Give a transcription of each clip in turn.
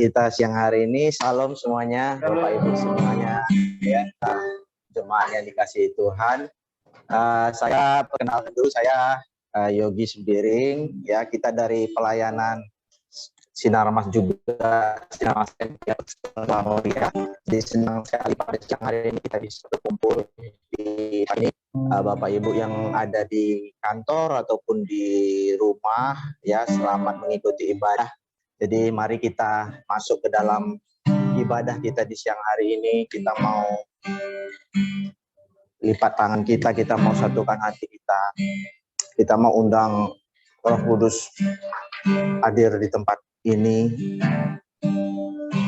kita siang hari ini. Salam semuanya, Bapak Ibu semuanya, ya, jemaat yang dikasihi Tuhan. Saya perkenalkan dulu, saya Yogi Subiring, ya, kita dari pelayanan Sinar Mas juga, Sinar Mas ya. Jadi senang sekali pada siang hari ini kita bisa berkumpul di sini, Bapak Ibu yang ada di kantor ataupun di rumah, ya, selamat mengikuti ibadah. Jadi mari kita masuk ke dalam ibadah kita di siang hari ini. Kita mau lipat tangan kita mau satukan hati kita mau undang Roh Kudus hadir di tempat ini.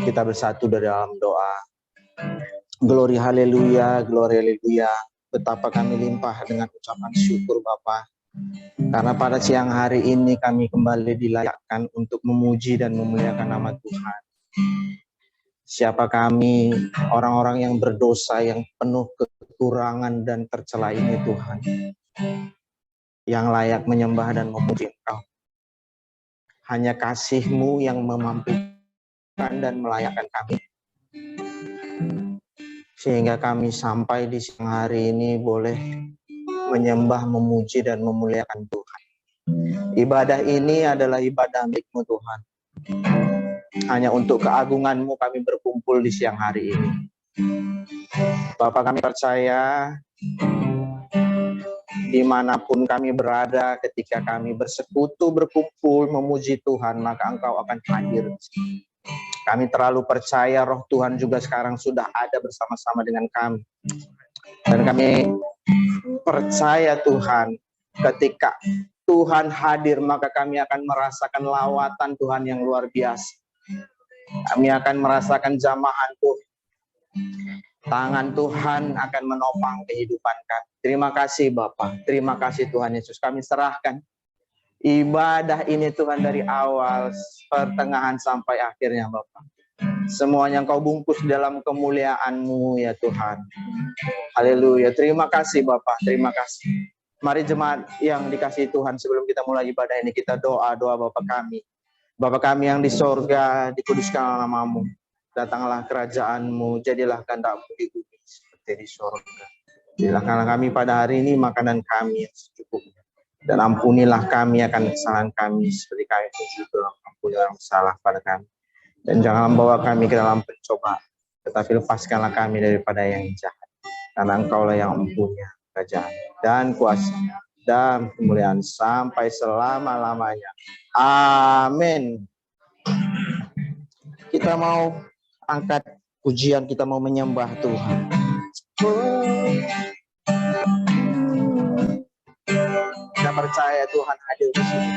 Kita bersatu dari dalam doa. Glory haleluya, glory haleluya. Betapa kami limpah dengan ucapan syukur Bapa. Karena pada siang hari ini kami kembali dilayakkan untuk memuji dan memuliakan nama Tuhan. Siapa kami, orang-orang yang berdosa, yang penuh kekurangan dan tercela ini Tuhan, yang layak menyembah dan memuji Engkau. Hanya kasih-Mu yang memampukan dan melayakkan kami. Sehingga kami sampai di siang hari ini boleh menyembah, memuji, dan memuliakan Tuhan. Ibadah ini adalah ibadah milik-Mu Tuhan. Hanya untuk keagungan-Mu kami berkumpul di siang hari ini. Bapak, kami percaya dimanapun kami berada, ketika kami bersekutu, berkumpul, memuji Tuhan, maka Engkau akan hadir. Kami terlalu percaya Roh Tuhan juga sekarang sudah ada bersama-sama dengan kami. Dan kami percaya Tuhan, ketika Tuhan hadir, maka kami akan merasakan lawatan Tuhan yang luar biasa. Kami akan merasakan jamahan Tuhan. Tangan Tuhan akan menopang kehidupan kami. Terima kasih Bapa, terima kasih Tuhan Yesus. Kami serahkan ibadah ini Tuhan dari awal, pertengahan sampai akhirnya Bapa. Semuanya Engkau bungkus dalam kemuliaan-Mu ya Tuhan. Haleluya. Terima kasih Bapak, terima kasih. Mari jemaat yang dikasihi Tuhan, sebelum kita mulai ibadah ini kita doa Bapak kami. Bapak kami yang di sorga, dikuduskanlah nama-Mu. Datanglah kerajaan-Mu, jadilah kehendak-Mu di bumi seperti di sorga. Berikanlah kami pada hari ini makanan kami yang secukupnya. Dan ampunilah kami akan kesalahan kami seperti kami juga ampuni orang salah pada kami. Dan jangan membawa kami ke dalam pencobaan, tetapi lepaskanlah kami daripada yang jahat. Karena Engkaulah yang mempunyai kerajaan dan kuasa dan kemuliaan sampai selama-lamanya. Amin. Kita mau angkat pujian, kita mau menyembah Tuhan. Kita percaya Tuhan hadir di sini.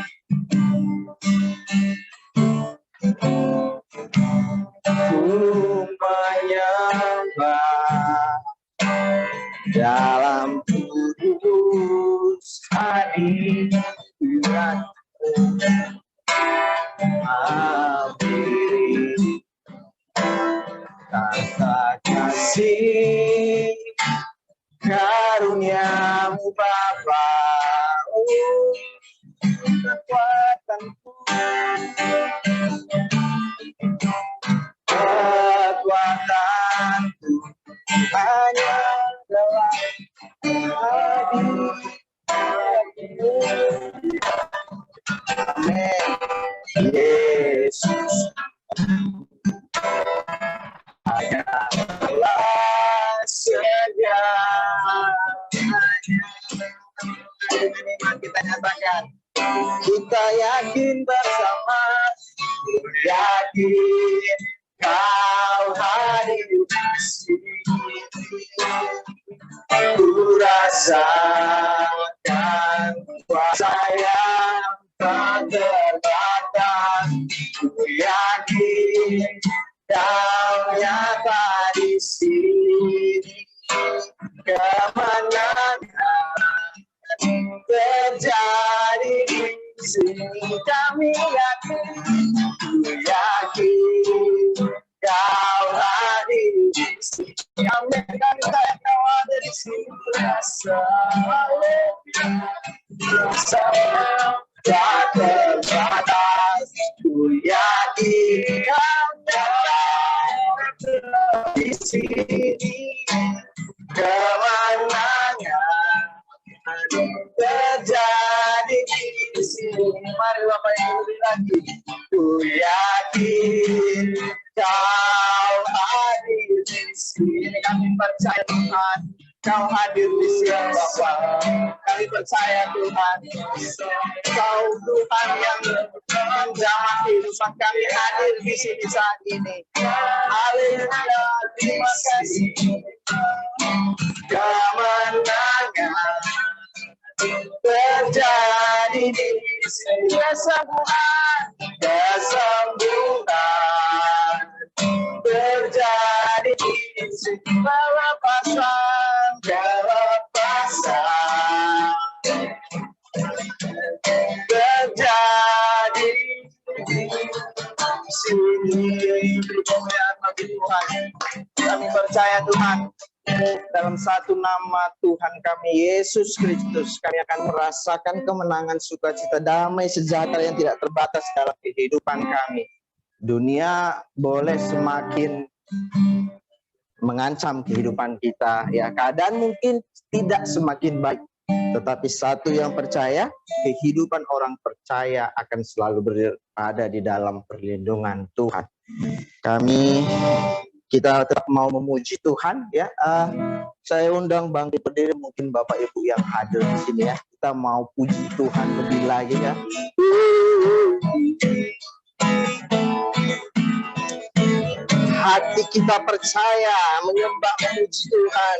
Ku menyembah dalam kudus hadirat-Mu, hampiri kata kasih karunia-Mu Bapa, kekuatanku, kekuatanku hanya dalam hadirat-Mu. Amin. Yesus hanyalah segalanya. Kita nyatakan, kita yakin bersama, yakin Kau hadir di sini. Ku rasakan kuasa yang tak terbatas. Ku yakin Kau nyata di sini. Kemenangan terjadi di sini. Kami yakin, ku yakin Kau hadir di sini. Amin. Kami yakin Kau ada di sini. Rasa tak terbatas. Ku yakin Kau hadir di sini, kami percaya Tuhan. Kau hadir di sini Bapa. Kami percaya Tuhan. Kau Tuhan yang menjamah kehidupan kami hadir di sini saat ini. Haleluya, terima kasih. Kemenangan terjadi di sini, kesembuhan terjadi di sini, kelepasan terjadi di sini. Kemuliaan bagi Tuhan. Kami percaya Tuhan, dalam satu nama Tuhan kami Yesus Kristus, kami akan merasakan kemenangan, sukacita, damai, sejahtera yang tidak terbatas dalam kehidupan kami. Dunia boleh semakin mengancam kehidupan kita, ya, keadaan mungkin tidak semakin baik, tetapi satu yang percaya, kehidupan orang percaya akan selalu berada di dalam perlindungan Tuhan. Kita tetap mau memuji Tuhan, ya. Saya undang bangkit berdiri, mungkin Bapak Ibu yang hadir di sini, ya. Kita mau puji Tuhan lebih lagi, ya. Hati kita percaya menyembah memuji Tuhan.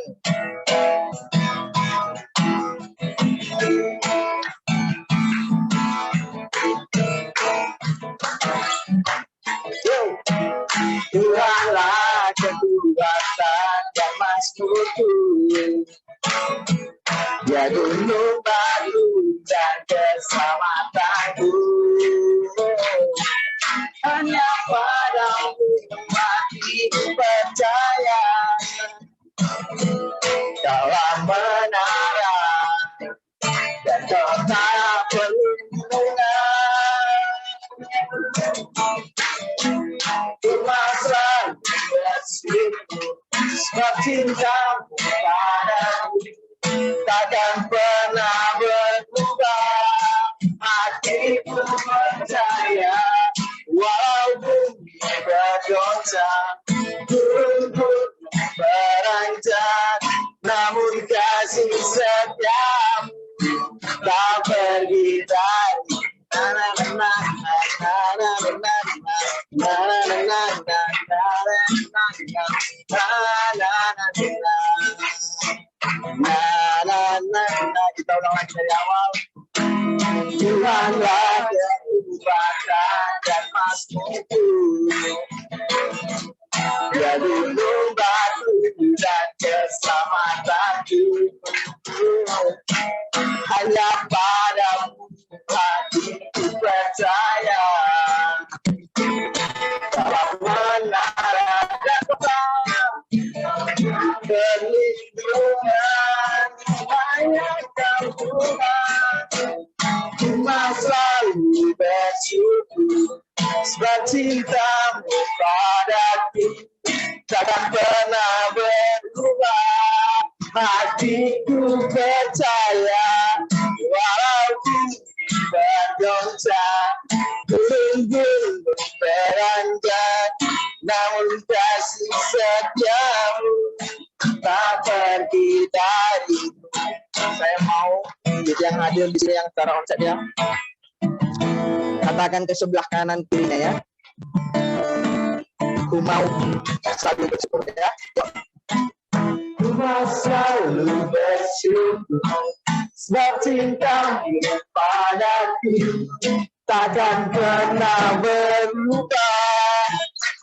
Tuhanlah kekuatan dan masmurku, ya gunung batu dan keselamatanku. Hanya padamu hatiku percaya, Kaulah menara dan kota perlindungan. Tumaslah bersyukur sebab cintamu padaku takkan pernah berubah. Hatiku percaya walau bumi bergoncang, gunung beranjak, namun kasih setiamu tak pergi dari kita ulang lagi dari awal. Tuhanlah kekuatan dan masmurku, ya gunung batu dan keselamatanku. Hanya padamu hatiku percaya, dalam menara dan kota perlindungan hanya Kau Tuhan. Cuma selalu bersyukur sebab cintamu padaku takkan pernah berubah. Hatiku percaya walau bumi bergoncang, gunung beranjak, namun kasih setiamu tak pergi darimu. Saya mau yang hadir di sini yang secara onsite, ya, katakan ke sebelah kanan kirinya, ya. Ku mau selalu bersyukur, ya. Ku mau selalu bersyukur sebab cintamu padaku takkan pernah berubah.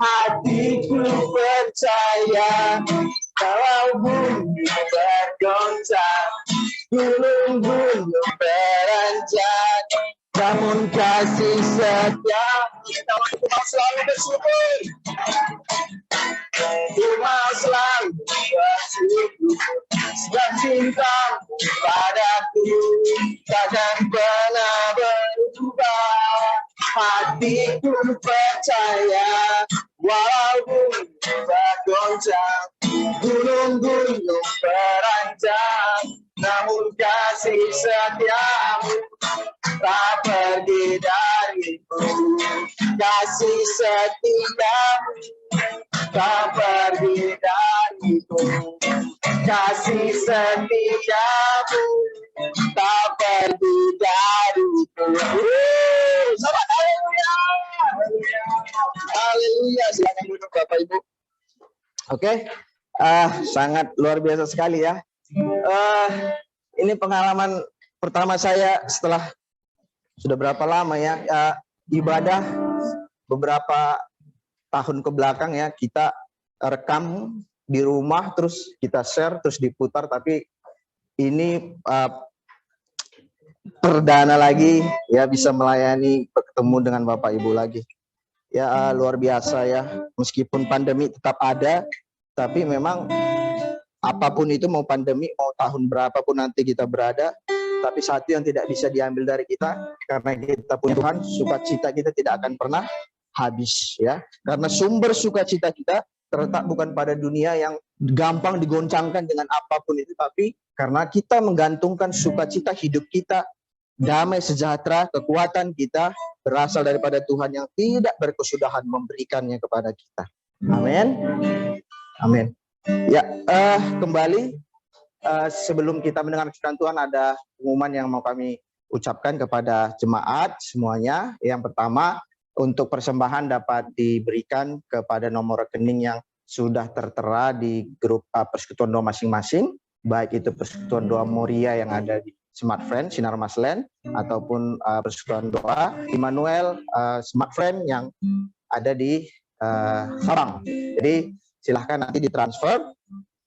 Hatiku percaya walau bumi bergoncang, gunung-gunung beranjak, namun kasih setiamu. Ku mau selalu bersyukur, ku mau selalu bersyukur sebab cintamu padaku takkan pernah berubah. Hatiku percaya walau bumi bergoncang, gunung-gunung beranjak, namun kasih setiamu tak pergi darimu. Kasih setia setiamu tak pergi dariku, kasih setiamu tak pergi dariku. Selamat haleluya. Haleluya. Silakan duduk Bapak Ibu. Oke. Sangat luar biasa sekali ya. Ini pengalaman pertama saya setelah sudah berapa lama ya ibadah beberapa tahun ke belakang ya, kita rekam di rumah terus kita share terus diputar, tapi ini perdana lagi ya bisa melayani bertemu dengan Bapak Ibu lagi. Ya luar biasa ya, meskipun pandemi tetap ada, tapi memang apapun itu, mau pandemi, mau tahun berapapun nanti kita berada, tapi satu yang tidak bisa diambil dari kita, karena kita punya Tuhan, sukacita kita tidak akan pernah habis ya. Karena sumber sukacita kita terletak bukan pada dunia yang gampang digoncangkan dengan apapun itu, tapi karena kita menggantungkan sukacita hidup kita, damai sejahtera, kekuatan kita berasal daripada Tuhan yang tidak berkesudahan memberikannya kepada kita. Amin. Amin. Ya, kembali sebelum kita mendengar firman Tuhan, ada pengumuman yang mau kami ucapkan kepada jemaat semuanya. Yang pertama, untuk persembahan dapat diberikan kepada nomor rekening yang sudah tertera di grup Persekutuan Doa masing-masing, baik itu Persekutuan Doa Moria yang ada di Smart Friend Sinar Maslen, ataupun Persekutuan Doa Immanuel Smart Friend yang ada di Sabang. Jadi silahkan nanti ditransfer.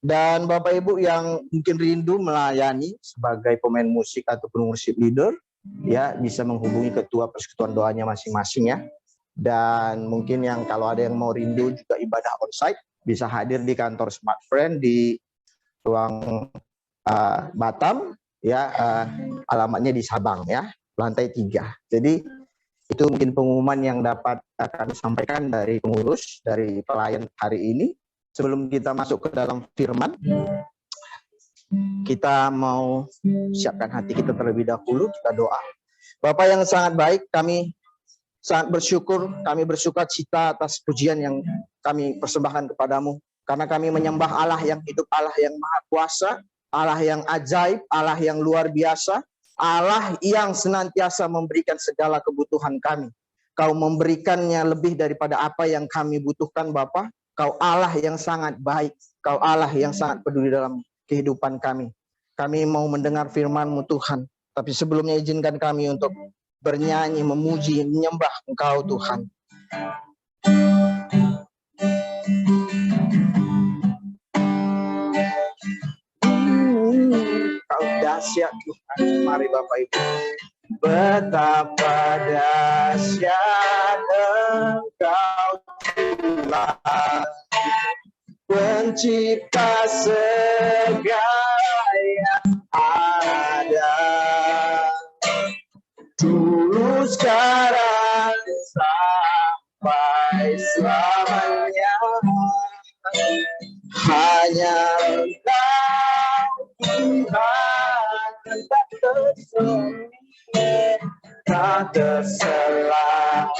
Dan Bapak Ibu yang mungkin rindu melayani sebagai pemain musik ataupun worship leader, ya bisa menghubungi ketua persekutuan doanya masing-masing ya. Dan mungkin yang kalau ada yang mau rindu juga ibadah onsite, bisa hadir di kantor Smart Friend di ruang Batam ya, alamatnya di Sabang ya, lantai 3. Jadi itu mungkin pengumuman yang dapat akan disampaikan dari pengurus, dari pelayan hari ini. Sebelum kita masuk ke dalam firman, kita mau siapkan hati kita terlebih dahulu, kita doa. Bapak yang sangat baik, kami sangat bersyukur, kami bersuka cita atas pujian yang kami persembahkan kepadamu. Karena kami menyembah Allah yang hidup, Allah yang maha kuasa, Allah yang ajaib, Allah yang luar biasa, Allah yang senantiasa memberikan segala kebutuhan kami. Kau memberikannya lebih daripada apa yang kami butuhkan Bapa. Kau Allah yang sangat baik, Kau Allah yang sangat peduli dalam kehidupan kami. Kami mau mendengar firman-Mu Tuhan, tapi sebelumnya izinkan kami untuk bernyanyi, memuji, menyembah Engkau Tuhan. Kau dahsyat Tuhan, mari Bapak Ibu. Betapa dahsyat Engkau Tuhan, pencipta segala yang ada, dulu sekarang sampai selamanya. Hanya Engkau Tuhan, tak tersembunyi, tak terselang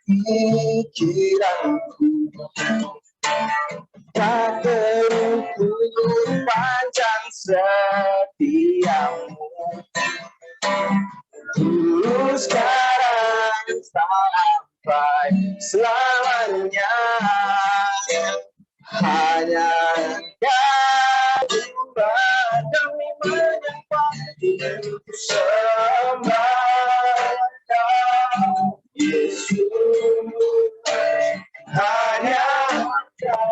pikiranku, tak terukur panjang setiamu, dulu sekarang sampai selamanya. Hanya Engkau Tuhan, kami menyembah, sembah Engkau Yesus. Hanya Engkau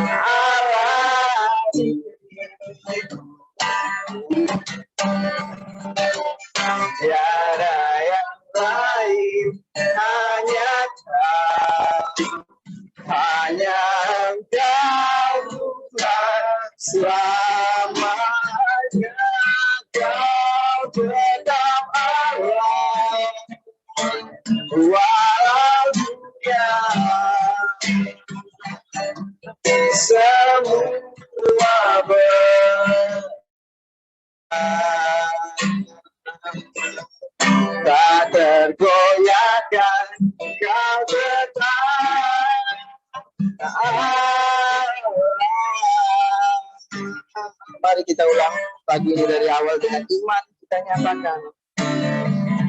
Allah, tiada yang lain, hanya Kau, hanya Engkau Tuhan, selamanya Kau tetap Allah, walau dunia semua tak tergoyahkan Kau tetap Mari kita ulang pagi ini dari awal dengan iman kita nyatakan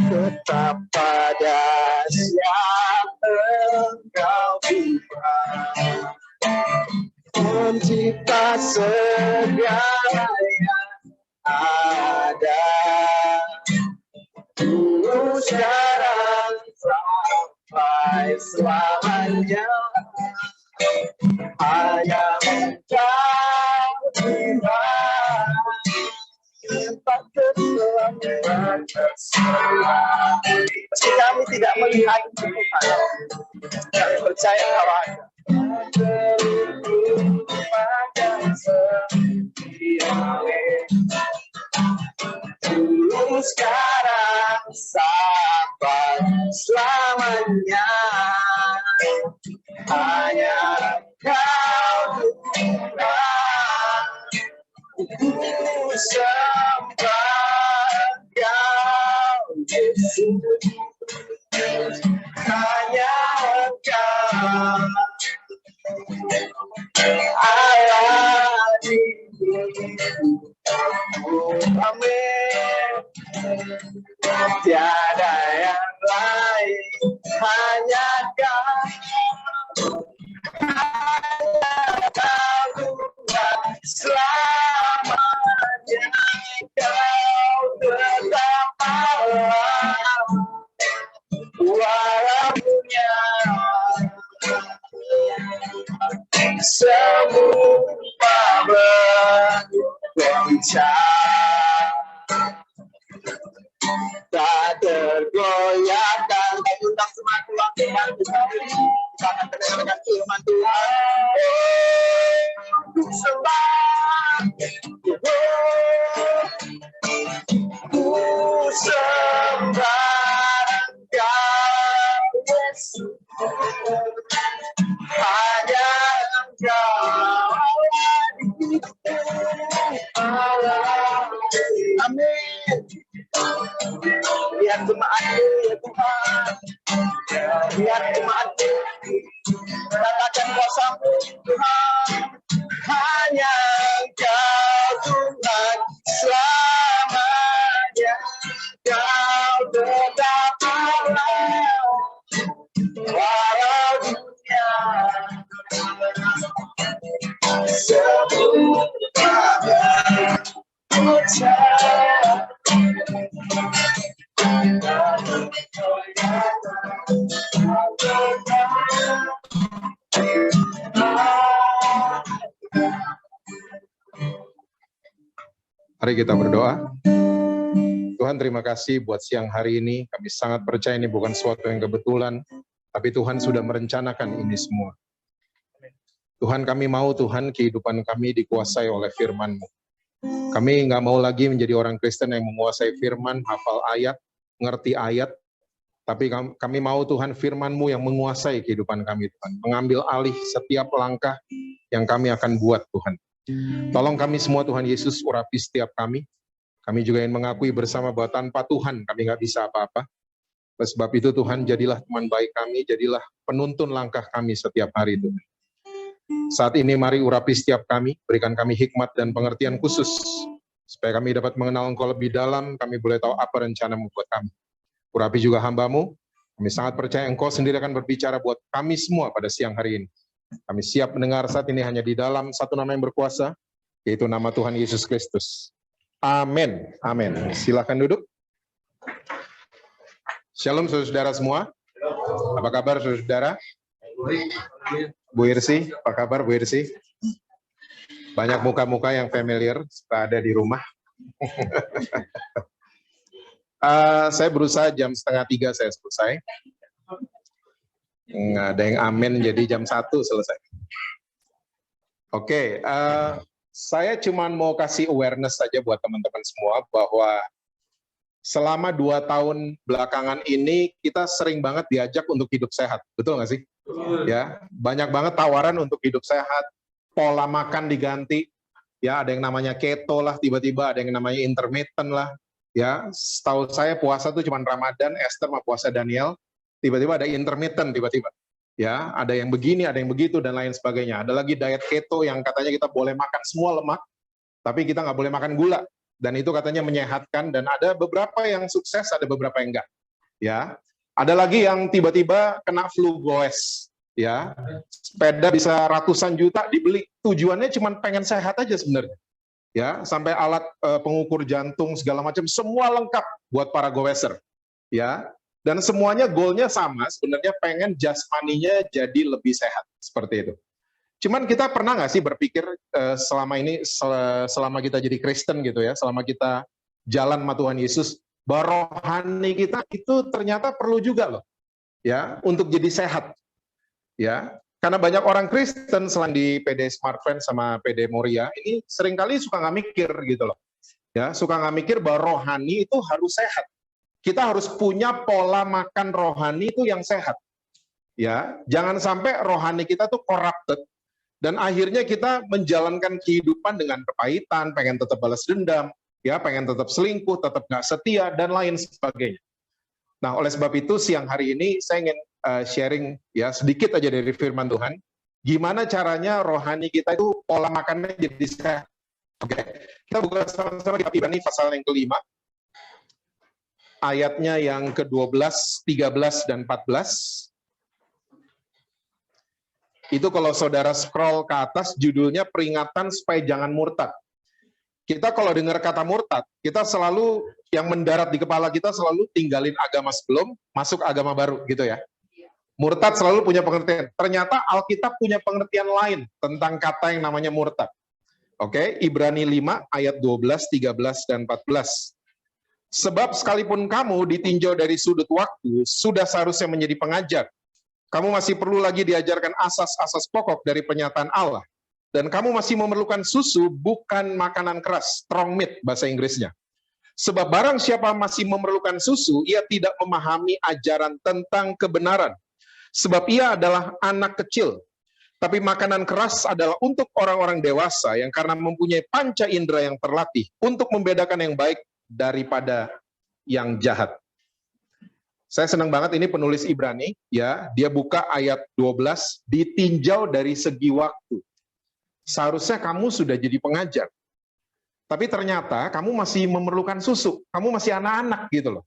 tetap pada siapa Engkau Tuhan pencipta segala yang ada dulu sekarang sampai selamanya hanya Engkau Tuhan tempat keselamatan meski kami tidak melihat Tuhan kami percaya bahwa dulu sekarang sampai selamanya hanya Engkau Tuhan ku sembah Engkau Yesus hanya Engkau Allah di amin tiada yang lain hanya Kau Tuhan selamanya Kau tetap Allah walaupun semua bergoncang tak tergoyahkan. Kami undang semua keluar firman Tuhan. Kita akan mendengarkan firman Tuhan. Ku sembah, ku sembah Engkau Yesus. Hanya Engkau Allah. Amin. Lihat jemaatku ya Tuhan. Lihat jemaatku. Katakan kuasa-Mu Tuhan. Hanya Engkau Tuhan selamanya. Kau tetap Allah. Walau dunia semua bergoncang. Mari kita berdoa. Tuhan, terima kasih buat siang hari ini. Kami sangat percaya ini bukan suatu yang kebetulan, tapi Tuhan sudah merencanakan ini semua. Tuhan, kami mau Tuhan kehidupan kami dikuasai oleh firman-Mu. Kami nggak mau lagi menjadi orang Kristen yang menguasai firman, hafal ayat, ngerti ayat, tapi kami mau Tuhan firman-Mu yang menguasai kehidupan kami Tuhan, mengambil alih setiap langkah yang kami akan buat Tuhan. Tolong kami semua Tuhan Yesus urapi setiap kami. Kami juga ingin mengakui bersama bahwa tanpa Tuhan kami nggak bisa apa-apa. Oleh sebab itu Tuhan jadilah teman baik kami, jadilah penuntun langkah kami setiap hari Tuhan. Saat ini mari urapi setiap kami, berikan kami hikmat dan pengertian khusus, supaya kami dapat mengenal Engkau lebih dalam, kami boleh tahu apa rencana-Mu buat kami. Urapi juga hamba-Mu, kami sangat percaya Engkau sendiri akan berbicara buat kami semua pada siang hari ini. Kami siap mendengar saat ini hanya di dalam satu nama yang berkuasa, yaitu nama Tuhan Yesus Kristus. Amin. Amin. Silakan duduk. Shalom saudara-saudara semua. Apa kabar saudara-saudara? Bu Irsi, apa kabar Bu Irsi? Banyak muka-muka yang familiar ada di rumah. Saya berusaha jam 2:30 saya selesai. Nggak ada yang amin, jadi jam 1 selesai. Oke, saya cuma mau kasih awareness saja buat teman-teman semua bahwa selama 2 tahun belakangan ini kita sering banget diajak untuk hidup sehat, betul nggak sih? Ya, banyak banget tawaran untuk hidup sehat, pola makan diganti, ya ada yang namanya keto lah, tiba-tiba ada yang namanya intermittent lah, ya. Setahu saya puasa tuh cuma Ramadan, Esther sama puasa Daniel. tiba-tiba ada intermittent, tiba-tiba. Ya, ada yang begini, ada yang begitu, dan lain sebagainya. Ada lagi diet keto yang katanya kita boleh makan semua lemak, tapi kita nggak boleh makan gula. Dan itu katanya menyehatkan, dan ada beberapa yang sukses, ada beberapa yang enggak. Ya, ada lagi yang tiba-tiba kena flu goes. Ya, sepeda bisa ratusan juta dibeli, tujuannya cuma pengen sehat aja sebenarnya. Ya, sampai alat pengukur jantung segala macam, semua lengkap buat para goeser. Ya, dan semuanya goalnya sama, sebenarnya pengen jasmaninya jadi lebih sehat, seperti itu. Cuman kita pernah nggak sih berpikir selama ini, selama kita jadi Kristen gitu ya, selama kita jalan sama Tuhan Yesus, bahwa rohani kita itu ternyata perlu juga loh, ya, untuk jadi sehat, ya. Karena banyak orang Kristen selain di PD Smart Friends sama PD Moria, ini seringkali suka nggak mikir gitu loh, ya, suka nggak mikir bahwa rohani itu harus sehat. Kita harus punya pola makan rohani itu yang sehat. Ya, jangan sampai rohani kita tuh corrupted dan akhirnya kita menjalankan kehidupan dengan kepahitan, pengen tetap balas dendam, ya, pengen tetap selingkuh, tetap nggak setia dan lain sebagainya. Nah, oleh sebab itu siang hari ini saya ingin sharing ya sedikit aja dari firman Tuhan, gimana caranya rohani kita itu pola makannya jadi sehat. Oke, kita buka sama-sama di Ibrani pasal yang ke-5. Ayatnya yang ke-12, 13, dan 14. Itu kalau saudara scroll ke atas, judulnya peringatan supaya jangan murtad. Kita kalau dengar kata murtad, kita selalu, yang mendarat di kepala kita selalu tinggalin agama sebelum, masuk agama baru, gitu ya. Murtad selalu punya pengertian. Ternyata Alkitab punya pengertian lain tentang kata yang namanya murtad. Oke, Ibrani 5, ayat 12, 13, dan 14. Sebab sekalipun kamu ditinjau dari sudut waktu, sudah seharusnya menjadi pengajar. Kamu masih perlu lagi diajarkan asas-asas pokok dari penyataan Allah. Dan kamu masih memerlukan susu, bukan makanan keras, strong meat bahasa Inggrisnya. Sebab barang siapa masih memerlukan susu, ia tidak memahami ajaran tentang kebenaran. Sebab ia adalah anak kecil. Tapi makanan keras adalah untuk orang-orang dewasa yang karena mempunyai panca indera yang terlatih untuk membedakan yang baik daripada yang jahat. Saya senang banget ini penulis Ibrani, ya, dia buka ayat 12, ditinjau dari segi waktu. Seharusnya kamu sudah jadi pengajar. Tapi ternyata kamu masih memerlukan susu, kamu masih anak-anak gitu loh.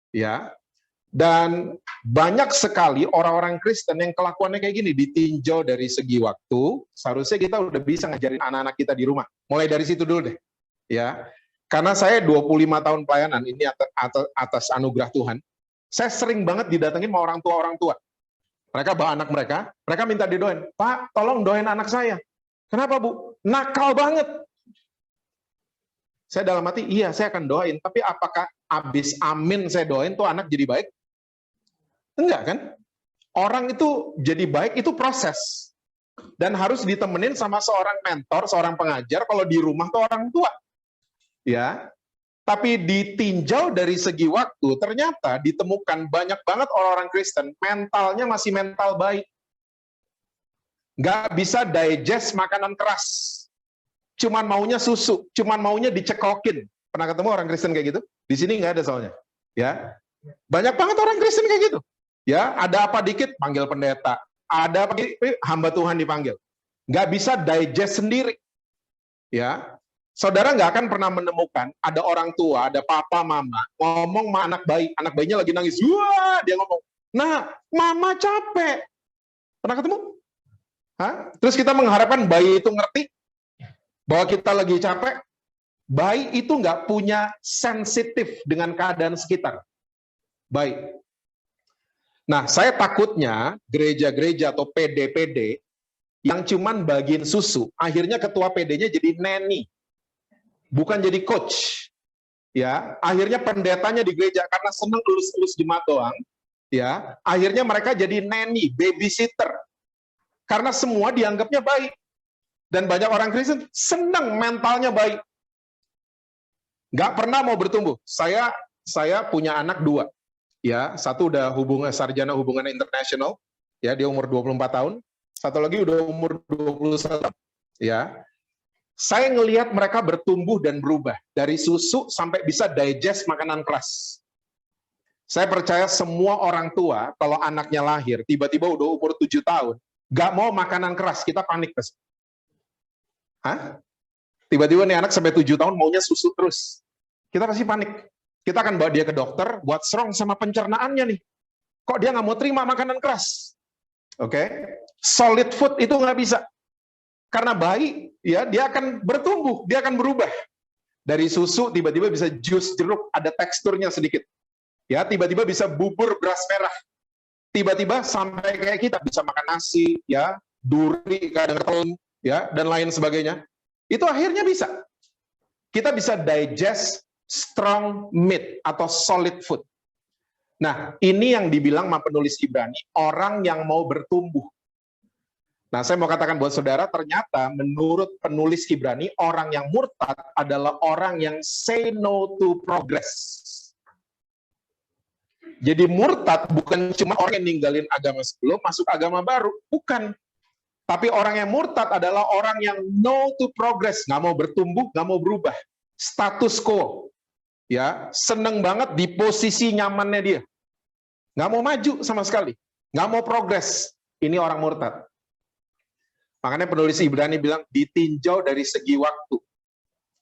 Ya. Dan banyak sekali orang-orang Kristen yang kelakuannya kayak gini, ditinjau dari segi waktu, seharusnya kita udah bisa ngajarin anak-anak kita di rumah. Mulai dari situ dulu deh. Ya. Karena saya 25 tahun pelayanan, ini atas anugerah Tuhan, saya sering banget didatengin sama orang tua. Mereka bawa anak mereka minta didoain. Pak, tolong doain anak saya. Kenapa, Bu? Nakal banget. Saya dalam hati, iya saya akan doain, tapi apakah abis amin saya doain tuh anak jadi baik? Enggak kan? Orang itu jadi baik itu proses. Dan harus ditemenin sama seorang mentor, seorang pengajar, kalau di rumah tuh orang tua. Ya, tapi ditinjau dari segi waktu, ternyata ditemukan banyak banget orang-orang Kristen, mentalnya masih mental baik. Nggak bisa digest makanan keras. Cuman maunya susu, cuman maunya dicekokin. Pernah ketemu orang Kristen kayak gitu? Di sini nggak ada soalnya. Ya, banyak banget orang Kristen kayak gitu. Ya, ada apa dikit, panggil pendeta. Ada apa dikit, hamba Tuhan dipanggil. Nggak bisa digest sendiri. Ya, saudara nggak akan pernah menemukan ada orang tua, ada papa, mama, ngomong sama anak bayinya lagi nangis, wah, dia ngomong, nah, mama capek. Pernah ketemu? Hah? Terus kita mengharapkan bayi itu ngerti bahwa kita lagi capek. Bayi itu nggak punya sensitif dengan keadaan sekitar. Baik. Nah, saya takutnya gereja-gereja atau PD-PD yang cuman bagiin susu, akhirnya ketua PD-nya jadi neni. Bukan jadi coach, ya. Akhirnya pendetanya di gereja karena senang elus-elus jemaat doang, ya. Akhirnya mereka jadi neni, babysitter, karena semua dianggapnya baik. Dan banyak orang Kristen senang mentalnya baik, nggak pernah mau bertumbuh. Saya punya anak 2, ya. Satu udah sarjana hubungan internasional, ya, dia umur 24 tahun. Satu lagi udah umur 21, ya. Saya ngelihat mereka bertumbuh dan berubah dari susu sampai bisa digest makanan keras. Saya percaya semua orang tua, kalau anaknya lahir, tiba-tiba udah umur 7 tahun, nggak mau makanan keras, kita panik pasti. Hah? Tiba-tiba nih anak sampai 7 tahun maunya susu terus. Kita pasti panik. Kita akan bawa dia ke dokter, what's wrong sama pencernaannya nih? Kok dia nggak mau terima makanan keras? Oke? Solid food itu nggak bisa. Karena bayi, ya dia akan bertumbuh, dia akan berubah. Dari susu tiba-tiba bisa jus jeruk, ada teksturnya sedikit. Ya, tiba-tiba bisa bubur beras merah. Tiba-tiba sampai kayak kita bisa makan nasi, ya, duri, kadang-kadang, ya, dan lain sebagainya. Itu akhirnya bisa. Kita bisa digest strong meat atau solid food. Nah, ini yang dibilang sama penulis Ibrani, orang yang mau bertumbuh. Nah, saya mau katakan buat saudara, ternyata menurut penulis Ibrani, orang yang murtad adalah orang yang say no to progress. Jadi murtad bukan cuma orang yang ninggalin agama sebelum masuk agama baru, bukan. Tapi orang yang murtad adalah orang yang no to progress, nggak mau bertumbuh, nggak mau berubah. Status quo. Ya, seneng banget di posisi nyamannya dia. Nggak mau maju sama sekali. Nggak mau progres. Ini orang murtad. Makanya penulis Ibrani bilang, ditinjau dari segi waktu.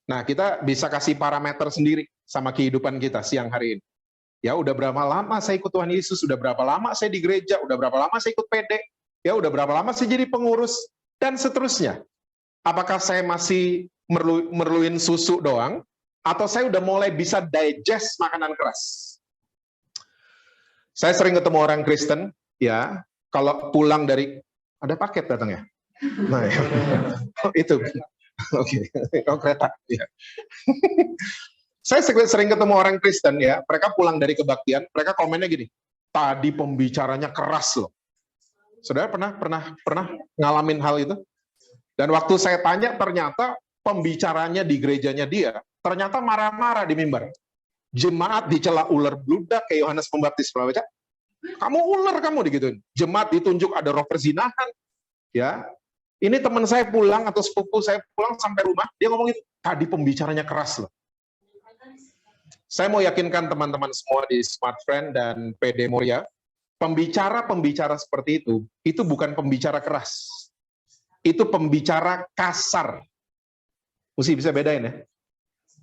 Nah, kita bisa kasih parameter sendiri sama kehidupan kita siang hari ini. Ya, udah berapa lama saya ikut Tuhan Yesus, udah berapa lama saya di gereja, udah berapa lama saya ikut PD, ya udah berapa lama saya jadi pengurus, dan seterusnya. Apakah saya masih merluin susu doang, atau saya udah mulai bisa digest makanan keras? Saya sering ketemu orang Kristen, ya, kalau pulang dari, ada paket datang ya? Nah, ya. Itu. Oke, kereta. Ya. Saya sering ketemu orang Kristen, ya, mereka pulang dari kebaktian, mereka komennya gini, tadi pembicaranya keras loh. Saudara pernah ngalamin hal itu? Dan waktu saya tanya, ternyata pembicaranya di gerejanya dia, ternyata marah-marah di mimbar. Jemaat dicela ular bludak kayak Yohanes Pembaptis, pernah baca? Kamu ular kamu digituin. Jemaat ditunjuk ada roh perzinahan. Ya, ini teman saya pulang atau sepupu saya pulang sampai rumah, dia ngomong itu, tadi pembicaranya keras loh. Saya mau yakinkan teman-teman semua di Smart Friend dan PD Moria, pembicara-pembicara seperti itu bukan pembicara keras. Itu pembicara kasar. Mesti bisa bedain ya.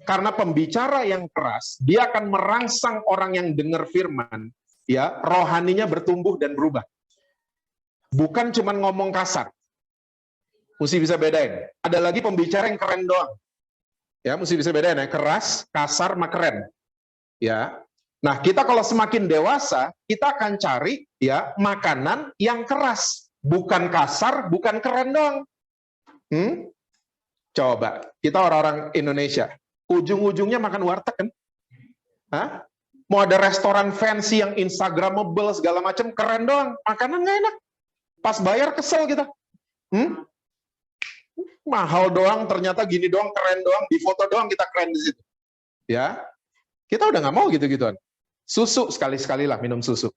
Karena pembicara yang keras, dia akan merangsang orang yang dengar firman, ya, rohaninya bertumbuh dan berubah. Bukan cuma ngomong kasar. Mesti bisa bedain. Ada lagi pembicara yang keren doang. Ya, mesti bisa bedain ya, keras, kasar, sama keren. Ya. Nah, kita kalau semakin dewasa, kita akan cari ya makanan yang keras, bukan kasar, bukan keren doang. Coba, kita orang-orang Indonesia, ujung-ujungnya makan warteg kan? Hah? Mau ada restoran fancy yang Instagramable segala macam, keren doang, makanan nggak enak. Pas bayar kesel kita. Mahal doang, ternyata gini doang, keren doang, di foto doang kita keren di situ. Ya, kita udah nggak mau gitu-gituan. Susu sekali-sekali lah minum susu.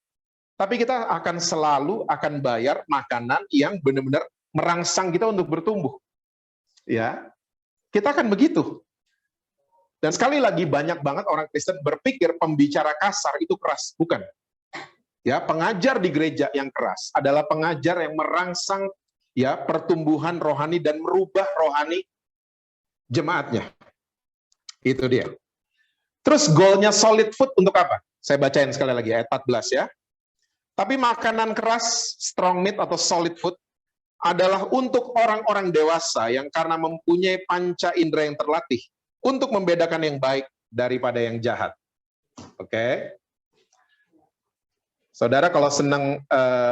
Tapi kita akan selalu akan bayar makanan yang benar-benar merangsang kita untuk bertumbuh. Ya, kita akan begitu. Dan sekali lagi banyak banget orang Kristen berpikir pembicara kasar itu keras, bukan. Ya, pengajar di gereja yang keras adalah pengajar yang merangsang ya pertumbuhan rohani dan merubah rohani jemaatnya. Itu dia. Terus goalnya solid food untuk apa? Saya bacain sekali lagi ayat 14 ya. Tapi makanan keras, strong meat atau solid food adalah untuk orang-orang dewasa yang karena mempunyai panca indera yang terlatih untuk membedakan yang baik daripada yang jahat. Oke. Saudara kalau senang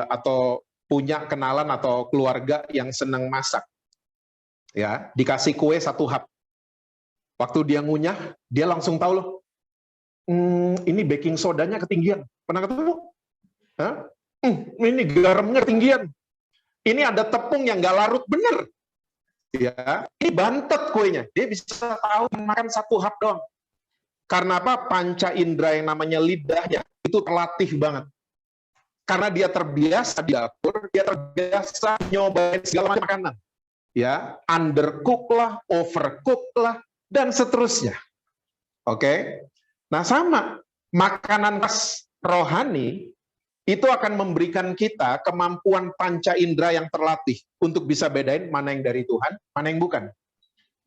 atau punya kenalan atau keluarga yang senang masak, ya, dikasih kue satu hap. Waktu dia ngunyah, dia langsung tahu loh, ini baking sodanya ketinggian. Pernah ketemu? Ini garamnya ketinggian. Ini ada tepung yang nggak larut bener. Ya, ini bantet kuenya. Dia bisa tahu makan satu hap doang. Karena apa? Panca indera yang namanya lidahnya itu terlatih banget. Karena dia terbiasa di dapur, dia terbiasa nyobain segala macam makanan. Ya, undercook lah, overcook lah, dan seterusnya. Oke? Nah, sama. Makanan keras rohani itu akan memberikan kita kemampuan panca indera yang terlatih untuk bisa bedain mana yang dari Tuhan, mana yang bukan.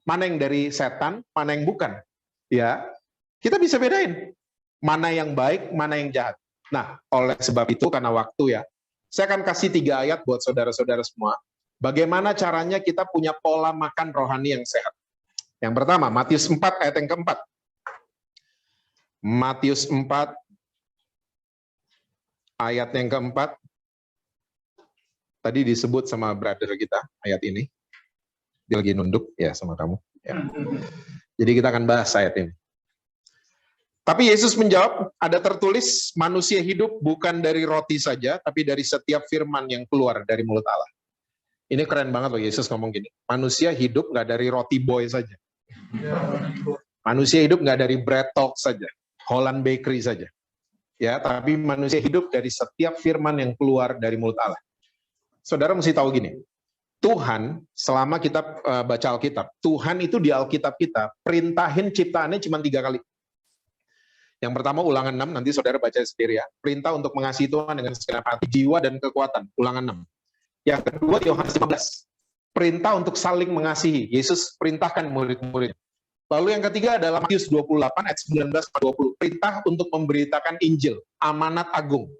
Mana yang dari setan, mana yang bukan. Ya, kita bisa bedain mana yang baik, mana yang jahat. Nah, oleh sebab itu, karena waktu ya, saya akan kasih 3 ayat buat saudara-saudara semua. Bagaimana caranya kita punya pola makan rohani yang sehat. Yang pertama, Matius 4 ayat yang keempat. Matius 4 ayat yang keempat. Tadi disebut sama brother kita, ayat ini. Dia lagi nunduk ya sama kamu. Ya. Jadi kita akan bahas ayat ini. Tapi Yesus menjawab, ada tertulis, manusia hidup bukan dari roti saja, tapi dari setiap firman yang keluar dari mulut Allah. Ini keren banget loh Yesus ngomong gini. Manusia hidup nggak dari roti boy saja. Manusia hidup nggak dari bread talk saja. Holland Bakery saja. Ya, tapi manusia hidup dari setiap firman yang keluar dari mulut Allah. Saudara mesti tahu gini. Tuhan, selama kita baca Alkitab, Tuhan itu di Alkitab kita perintahin ciptaannya cuma 3 kali. Yang pertama Ulangan 6, nanti saudara baca sendiri ya. Perintah untuk mengasihi Tuhan dengan segenap hati, jiwa, dan kekuatan. Ulangan 6. Yang kedua Yohanes 15. Perintah untuk saling mengasihi. Yesus perintahkan murid-murid. Lalu yang ketiga adalah Matius 28 ayat 19-20. Perintah untuk memberitakan Injil, amanat agung.